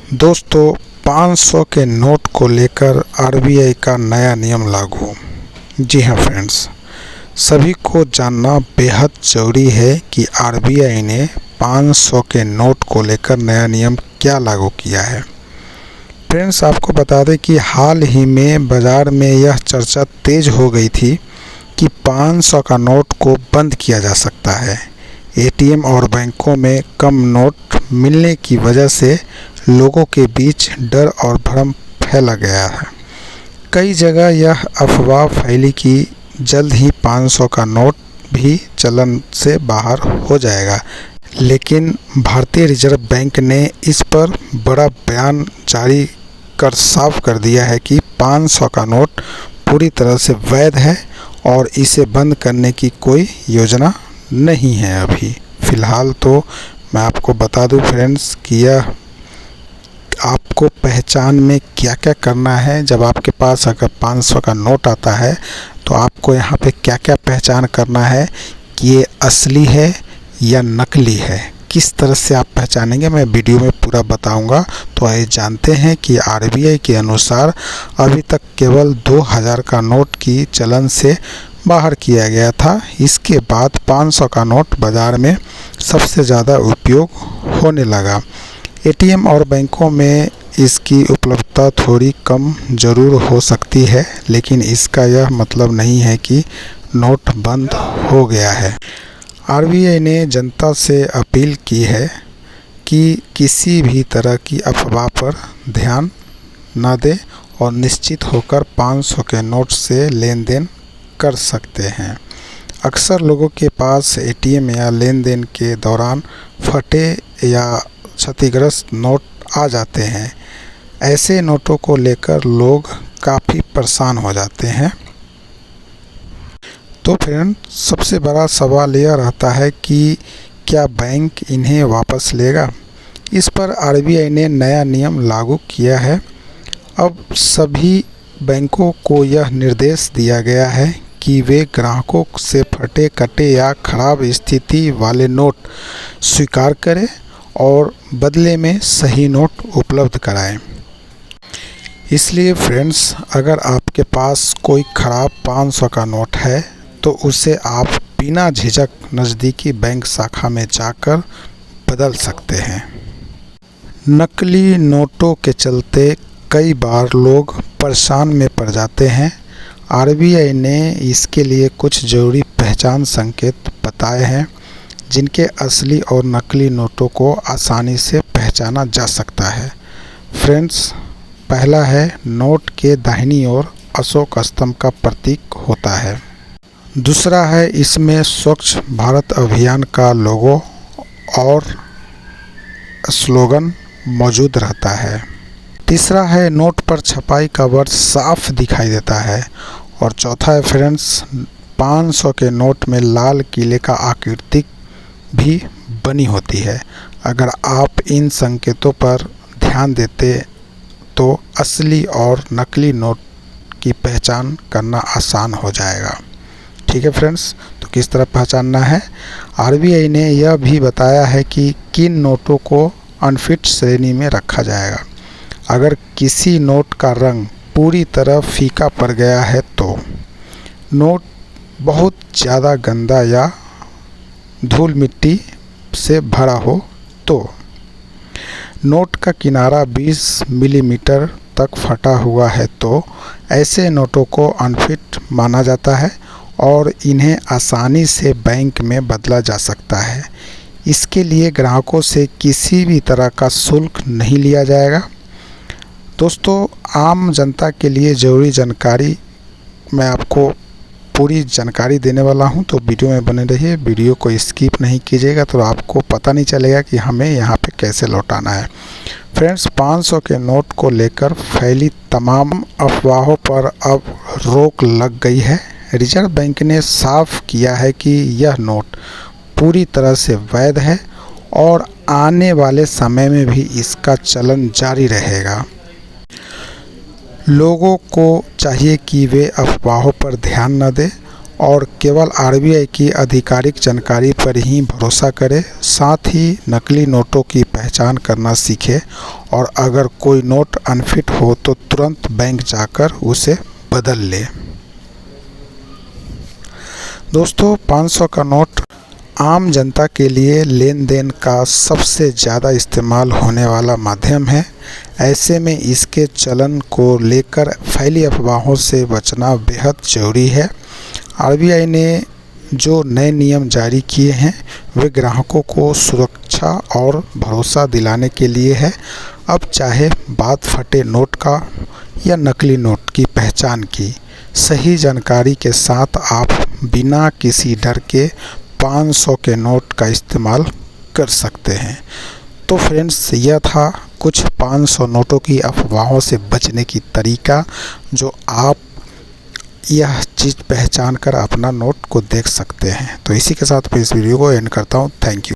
दोस्तों 500 के नोट को लेकर आरबीआई का नया नियम लागू। जी हाँ फ्रेंड्स, सभी को जानना बेहद ज़रूरी है कि आरबीआई ने 500 के नोट को लेकर नया नियम क्या लागू किया है। फ्रेंड्स, आपको बता दें कि हाल ही में बाज़ार में यह चर्चा तेज़ हो गई थी कि 500 का नोट को बंद किया जा सकता है। एटीएम और बैंकों में कम नोट मिलने की वजह से लोगों के बीच डर और भ्रम फैला गया है। कई जगह यह अफवाह फैली कि जल्द ही 500 का नोट भी चलन से बाहर हो जाएगा, लेकिन भारतीय रिजर्व बैंक ने इस पर बड़ा बयान जारी कर साफ कर दिया है कि 500 का नोट पूरी तरह से वैध है और इसे बंद करने की कोई योजना नहीं है। अभी फ़िलहाल तो मैं आपको बता दूं फ्रेंड्स कि यह आपको पहचान में क्या क्या करना है। जब आपके पास अगर 500 का नोट आता है तो आपको यहाँ पे क्या क्या पहचान करना है कि ये असली है या नकली है। किस तरह से आप पहचानेंगे मैं वीडियो में पूरा बताऊंगा। तो आइए जानते हैं कि आरबीआई के अनुसार अभी तक केवल 2000 का नोट की चलन से बाहर किया गया था। इसके बाद 500 का नोट बाज़ार में सबसे ज़्यादा उपयोग होने लगा। एटीएम और बैंकों में इसकी उपलब्धता थोड़ी कम ज़रूर हो सकती है, लेकिन इसका यह मतलब नहीं है कि नोट बंद हो गया है। आरबीआई ने जनता से अपील की है कि किसी भी तरह की अफवाह पर ध्यान न दें और निश्चित होकर 500 के नोट से लेन देन कर सकते हैं। अक्सर लोगों के पास एटीएम या लेन देन के दौरान फटे या क्षतिग्रस्त नोट आ जाते हैं। ऐसे नोटों को लेकर लोग काफ़ी परेशान हो जाते हैं। तो फ्रेंड, सबसे बड़ा सवाल यह रहता है कि क्या बैंक इन्हें वापस लेगा। इस पर आरबीआई ने नया नियम लागू किया है। अब सभी बैंकों को यह निर्देश दिया गया है कि वे ग्राहकों से फटे, कटे या खराब स्थिति वाले नोट स्वीकार करें और बदले में सही नोट उपलब्ध कराएं। इसलिए फ्रेंड्स, अगर आपके पास कोई ख़राब 500 का नोट है तो उसे आप बिना झिझक नज़दीकी बैंक शाखा में जाकर बदल सकते हैं। नकली नोटों के चलते कई बार लोग परेशान में पड़ जाते हैं। आरबीआई ने इसके लिए कुछ ज़रूरी पहचान संकेत बताए हैं जिनके असली और नकली नोटों को आसानी से पहचाना जा सकता है। फ्रेंड्स, पहला है नोट के दाहिनी ओर अशोक स्तंभ का प्रतीक होता है। दूसरा है इसमें स्वच्छ भारत अभियान का लोगो और स्लोगन मौजूद रहता है। तीसरा है नोट पर छपाई का वर्ष साफ दिखाई देता है। और चौथा है फ्रेंड्स, 500 के नोट में लाल किले का आकृति भी बनी होती है। अगर आप इन संकेतों पर ध्यान देते तो असली और नकली नोट की पहचान करना आसान हो जाएगा। ठीक है फ्रेंड्स, तो किस तरह पहचानना है। आरबीआई ने यह भी बताया है कि किन नोटों को अनफिट श्रेणी में रखा जाएगा। अगर किसी नोट का रंग पूरी तरह फीका पड़ गया है, तो नोट बहुत ज़्यादा गंदा या धूल मिट्टी से भरा हो, तो नोट का किनारा 20 मिलीमीटर तक फटा हुआ है, तो ऐसे नोटों को अनफिट माना जाता है और इन्हें आसानी से बैंक में बदला जा सकता है। इसके लिए ग्राहकों से किसी भी तरह का शुल्क नहीं लिया जाएगा। दोस्तों, आम जनता के लिए ज़रूरी जानकारी मैं आपको पूरी जानकारी देने वाला हूं, तो वीडियो में बने रहिए। वीडियो को स्किप नहीं कीजिएगा तो आपको पता नहीं चलेगा कि हमें यहां पे कैसे लौटाना है। फ्रेंड्स, 500 के नोट को लेकर फैली तमाम अफवाहों पर अब रोक लग गई है। रिजर्व बैंक ने साफ किया है कि यह नोट पूरी तरह से वैध है और आने वाले समय में भी इसका चलन जारी रहेगा। लोगों को चाहिए कि वे अफवाहों पर ध्यान न दें और केवल आरबीआई की आधिकारिक जानकारी पर ही भरोसा करें। साथ ही नकली नोटों की पहचान करना सीखें और अगर कोई नोट अनफिट हो तो तुरंत बैंक जाकर उसे बदल लें। दोस्तों, 500 का नोट आम जनता के लिए लेन देन का सबसे ज़्यादा इस्तेमाल होने वाला माध्यम है। ऐसे में इसके चलन को लेकर फैली अफवाहों से बचना बेहद ज़रूरी है। आरबीआई ने जो नए नियम जारी किए हैं वे ग्राहकों को सुरक्षा और भरोसा दिलाने के लिए है। अब चाहे बात फटे नोट का या नकली नोट की पहचान की, सही जानकारी के साथ आप बिना किसी डर के 500 के नोट का इस्तेमाल कर सकते हैं। तो फ्रेंड्स, यह था कुछ 500 नोटों की अफवाहों से बचने की तरीका, जो आप यह चीज़ पहचान कर अपना नोट को देख सकते हैं। तो इसी के साथ मैं इस वीडियो को एंड करता हूँ। Thank you.